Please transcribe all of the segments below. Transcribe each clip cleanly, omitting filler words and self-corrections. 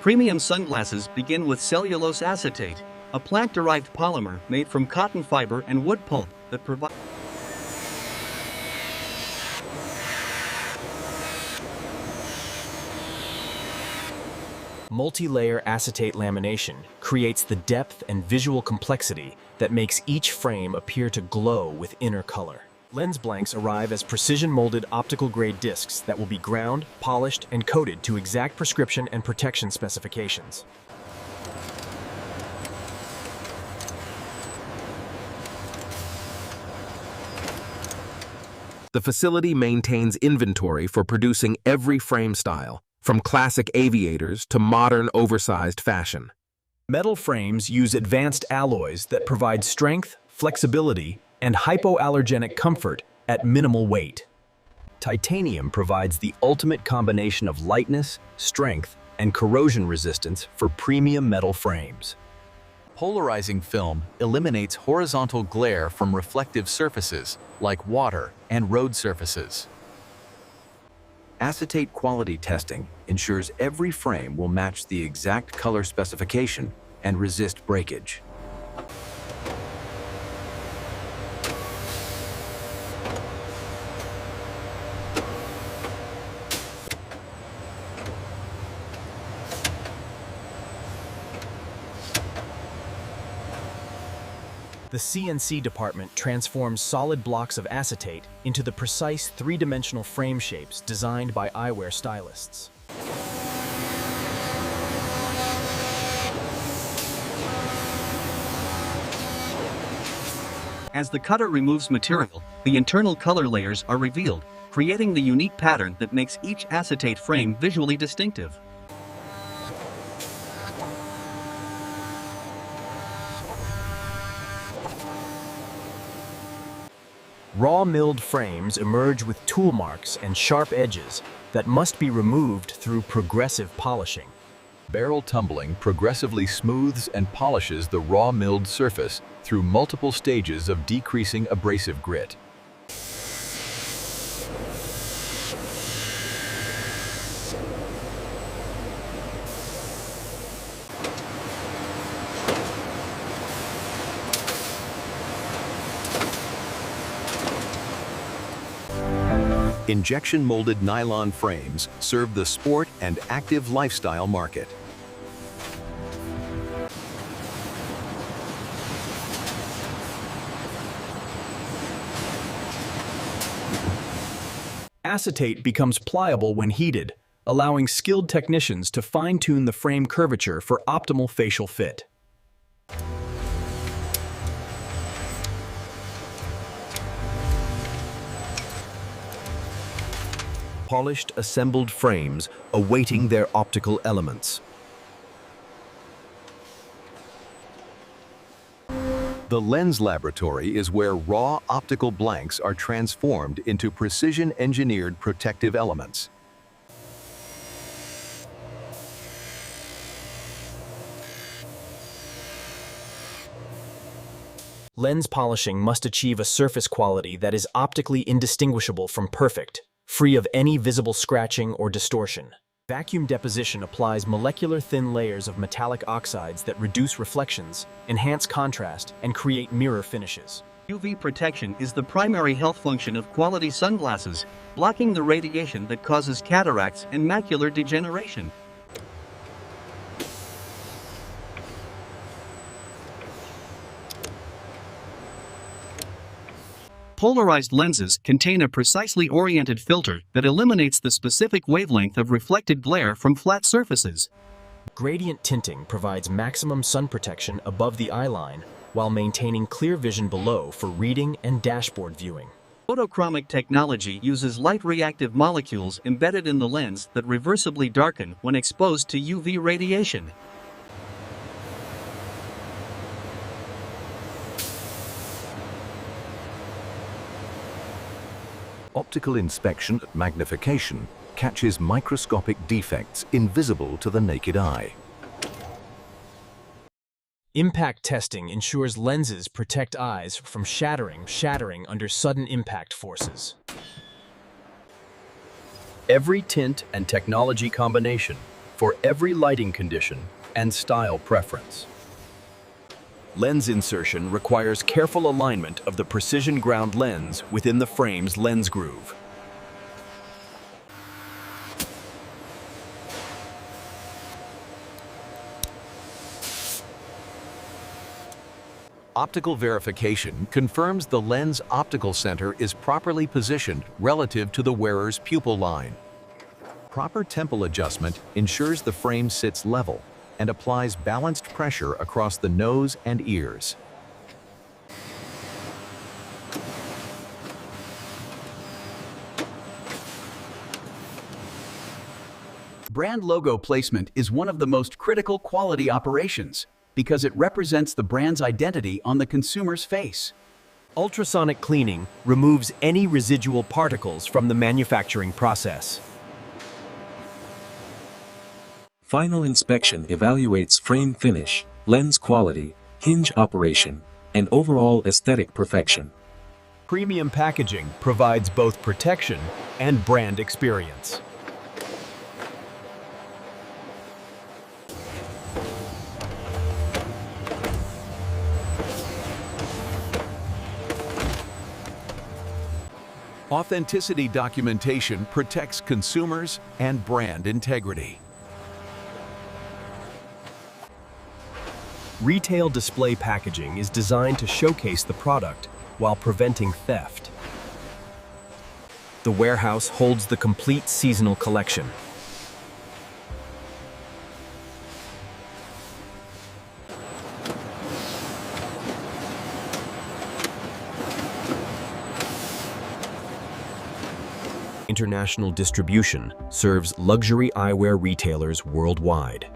Premium sunglasses begin with cellulose acetate, a plant-derived polymer made from cotton fiber and wood pulp that provides multi-layer acetate lamination creates the depth and visual complexity that makes each frame appear to glow with inner color. Lens blanks arrive as precision-molded optical-grade discs that will be ground, polished, and coated to exact prescription and protection specifications. The facility maintains inventory for producing every frame style, from classic aviators to modern oversized fashion. Metal frames use advanced alloys that provide strength, flexibility, and hypoallergenic comfort at minimal weight. Titanium provides the ultimate combination of lightness, strength, and corrosion resistance for premium metal frames. Polarizing film eliminates horizontal glare from reflective surfaces like water and road surfaces. Acetate quality testing ensures every frame will match the exact color specification and resist breakage. The CNC department transforms solid blocks of acetate into the precise three-dimensional frame shapes designed by eyewear stylists. As the cutter removes material, the internal color layers are revealed, creating the unique pattern that makes each acetate frame visually distinctive. Raw milled frames emerge with tool marks and sharp edges that must be removed through progressive polishing. Barrel tumbling progressively smooths and polishes the raw milled surface through multiple stages of decreasing abrasive grit. Injection-molded nylon frames serve the sport and active lifestyle market. Acetate becomes pliable when heated, allowing skilled technicians to fine-tune the frame curvature for optimal facial fit. Polished, assembled frames awaiting their optical elements. The lens laboratory is where raw optical blanks are transformed into precision-engineered protective elements. Lens polishing must achieve a surface quality that is optically indistinguishable from perfect, free of any visible scratching or distortion. Vacuum deposition applies molecular thin layers of metallic oxides that reduce reflections, enhance contrast, and create mirror finishes. UV protection is the primary health function of quality sunglasses, blocking the radiation that causes cataracts and macular degeneration. Polarized lenses contain a precisely oriented filter that eliminates the specific wavelength of reflected glare from flat surfaces. Gradient tinting provides maximum sun protection above the eye line while maintaining clear vision below for reading and dashboard viewing. Photochromic technology uses light-reactive molecules embedded in the lens that reversibly darken when exposed to UV radiation. Optical inspection at magnification catches microscopic defects invisible to the naked eye. Impact testing ensures lenses protect eyes from shattering under sudden impact forces. Every tint and technology combination for every lighting condition and style preference. Lens insertion requires careful alignment of the precision ground lens within the frame's lens groove. Optical verification confirms the lens optical center is properly positioned relative to the wearer's pupil line. Proper temple adjustment ensures the frame sits level and applies balanced pressure across the nose and ears. Brand logo placement is one of the most critical quality operations because it represents the brand's identity on the consumer's face. Ultrasonic cleaning removes any residual particles from the manufacturing process. Final inspection evaluates frame finish, lens quality, hinge operation, and overall aesthetic perfection. Premium packaging provides both protection and brand experience. Authenticity documentation protects consumers and brand integrity. Retail display packaging is designed to showcase the product while preventing theft. The warehouse holds the complete seasonal collection. International distribution serves luxury eyewear retailers worldwide.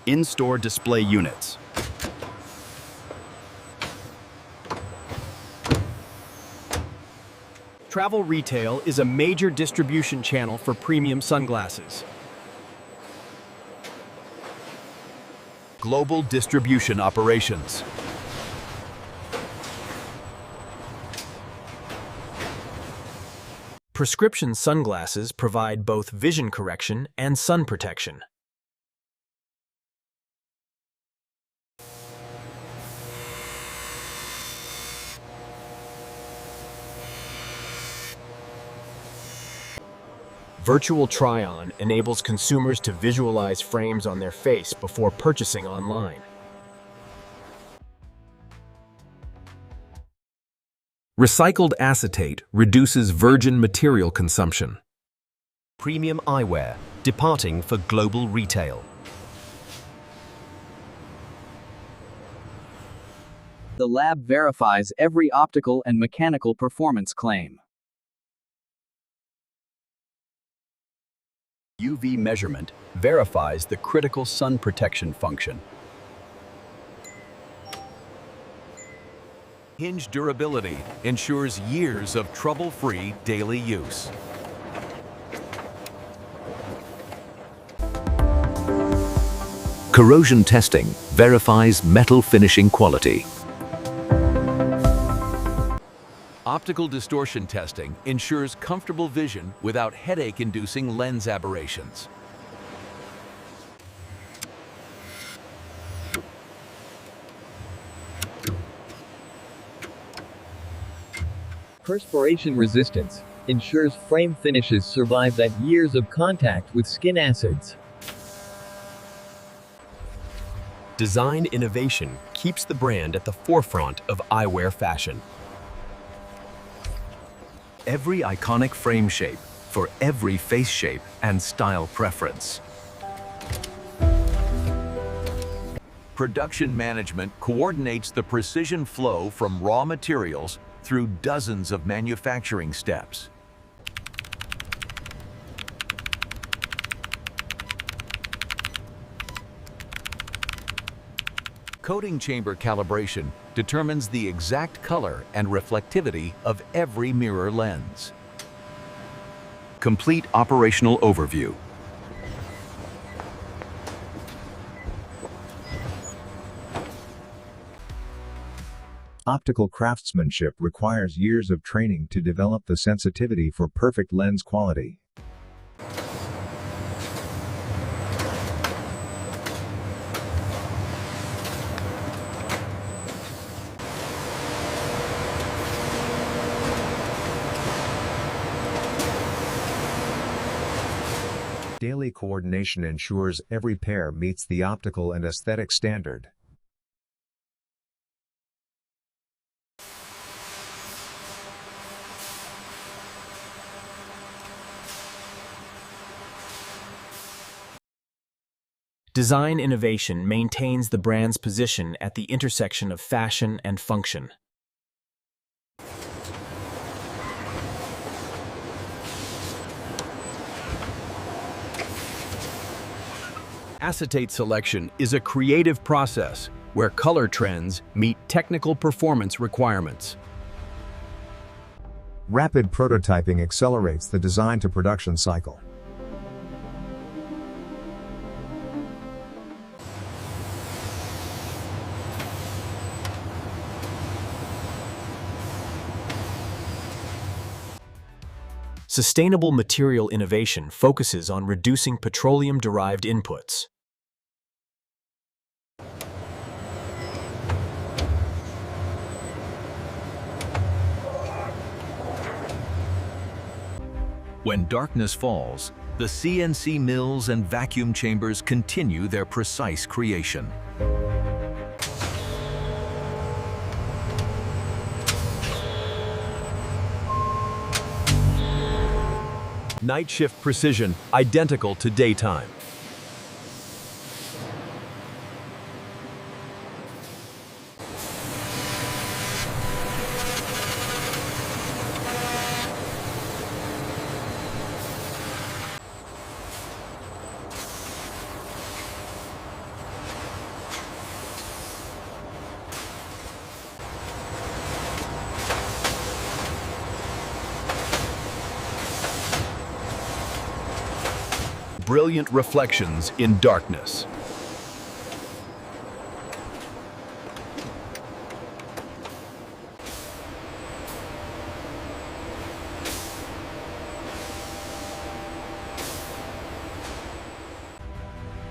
In-store display units. Travel retail is a major distribution channel for premium sunglasses. Global distribution operations. Prescription sunglasses provide both vision correction and sun protection. Virtual try-on enables consumers to visualize frames on their face before purchasing online. Recycled acetate reduces virgin material consumption. Premium eyewear, departing for global retail. The lab verifies every optical and mechanical performance claim. UV measurement verifies the critical sun protection function. Hinge durability ensures years of trouble-free daily use. Corrosion testing verifies metal finishing quality. Optical distortion testing ensures comfortable vision without headache-inducing lens aberrations. Perspiration resistance ensures frame finishes survive that years of contact with skin acids. Design innovation keeps the brand at the forefront of eyewear fashion. Every iconic frame shape for every face shape and style preference. Production management coordinates the precision flow from raw materials through dozens of manufacturing steps. Coating chamber calibration determines the exact color and reflectivity of every mirror lens. Complete operational overview. Optical craftsmanship requires years of training to develop the sensitivity for perfect lens quality. Daily coordination ensures every pair meets the optical and aesthetic standard. Design innovation maintains the brand's position at the intersection of fashion and function. Acetate selection is a creative process where color trends meet technical performance requirements. Rapid prototyping accelerates the design-to-production cycle. Sustainable material innovation focuses on reducing petroleum-derived inputs. When darkness falls, the CNC mills and vacuum chambers continue their precise creation. Night shift precision, identical to daytime. Brilliant reflections in darkness.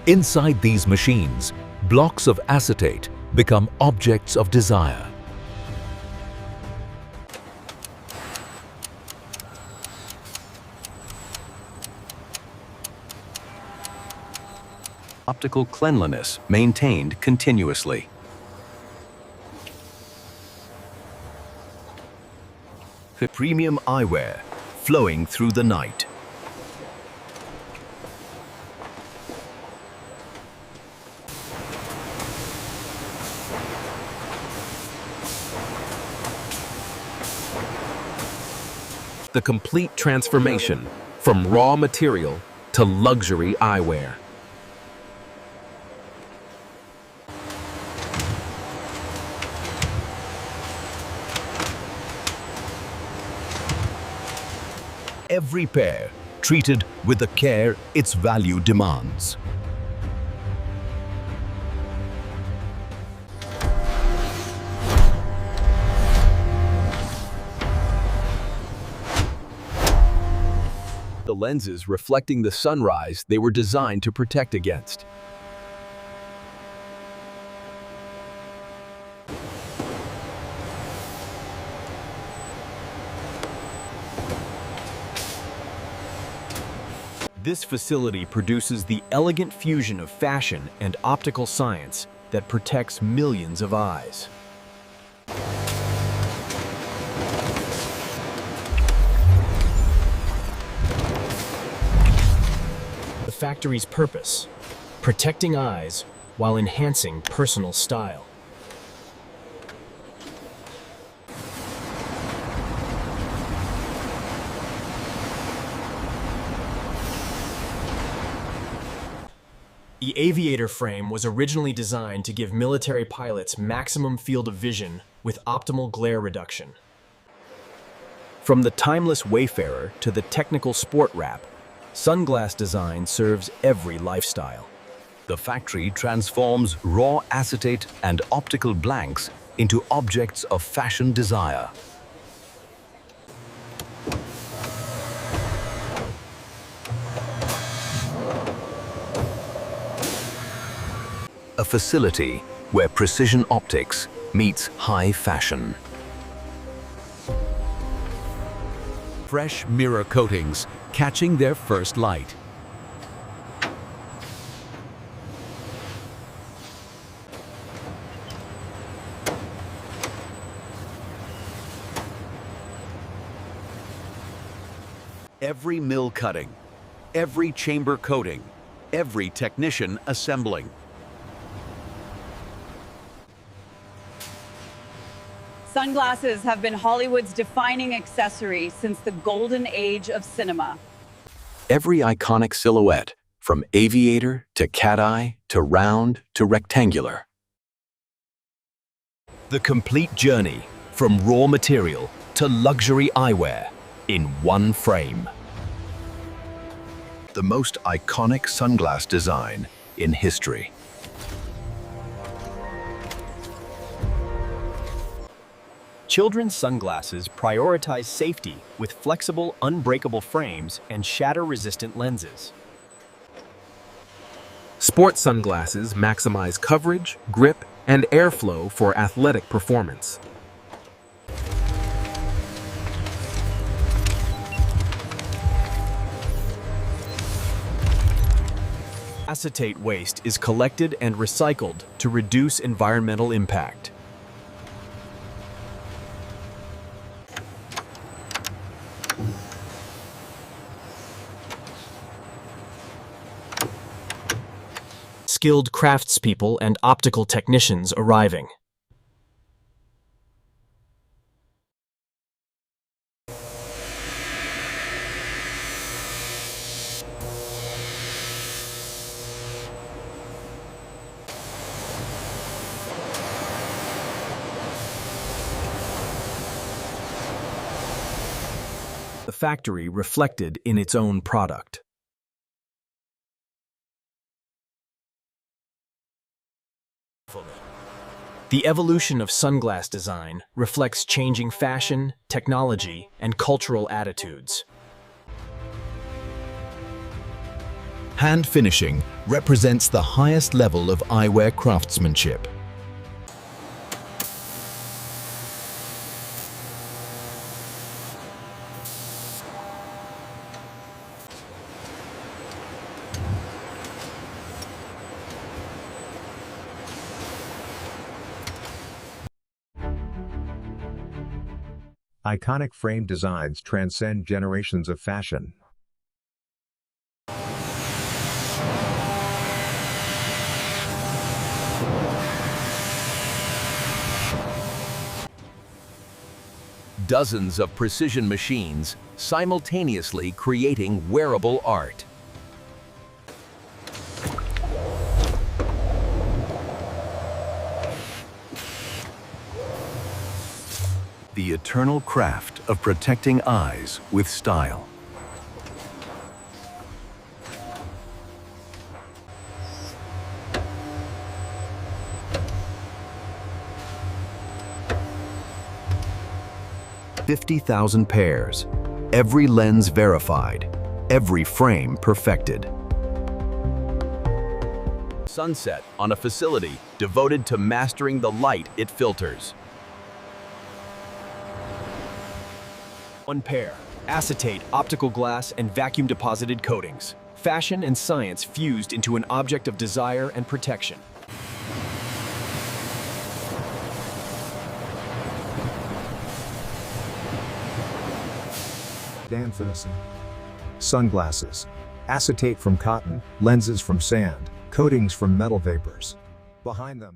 Inside these machines, blocks of acetate become objects of desire. Optical cleanliness maintained continuously. Premium eyewear flowing through the night. The complete transformation from raw material to luxury eyewear. Every pair treated with the care its value demands. The lenses reflecting the sunrise they were designed to protect against. This facility produces the elegant fusion of fashion and optical science that protects millions of eyes. The factory's purpose: protecting eyes while enhancing personal style. The aviator frame was originally designed to give military pilots maximum field of vision with optimal glare reduction. From the timeless wayfarer to the technical sport wrap, Sunglass design serves every lifestyle. The factory transforms raw acetate and optical blanks into objects of fashion desire. A facility where precision optics meets high fashion. Fresh mirror coatings catching their first light. Every mill cutting, every chamber coating, every technician assembling. Sunglasses have been Hollywood's defining accessory since the golden age of cinema. Every iconic silhouette, from aviator to cat eye to round to rectangular. The complete journey from raw material to luxury eyewear in one frame. The most iconic sunglass design in history. Children's sunglasses prioritize safety with flexible, unbreakable frames and shatter-resistant lenses. Sports sunglasses maximize coverage, grip, and airflow for athletic performance. Acetate waste is collected and recycled to reduce environmental impact. Skilled craftspeople and optical technicians arriving. The factory reflected in its own product. The evolution of sunglass design reflects changing fashion, technology, and cultural attitudes. Hand finishing represents the highest level of eyewear craftsmanship. Iconic frame designs transcend generations of fashion. Dozens of precision machines simultaneously creating wearable art. The eternal craft of protecting eyes with style. $50,000 pairs, every lens verified, every frame perfected. Sunset on a facility devoted to mastering the light it filters. One pair, acetate, optical glass, and vacuum-deposited coatings. Fashion and science fused into an object of desire and protection. Dan Finison. Sunglasses. Acetate from cotton, lenses from sand, coatings from metal vapors. Behind them,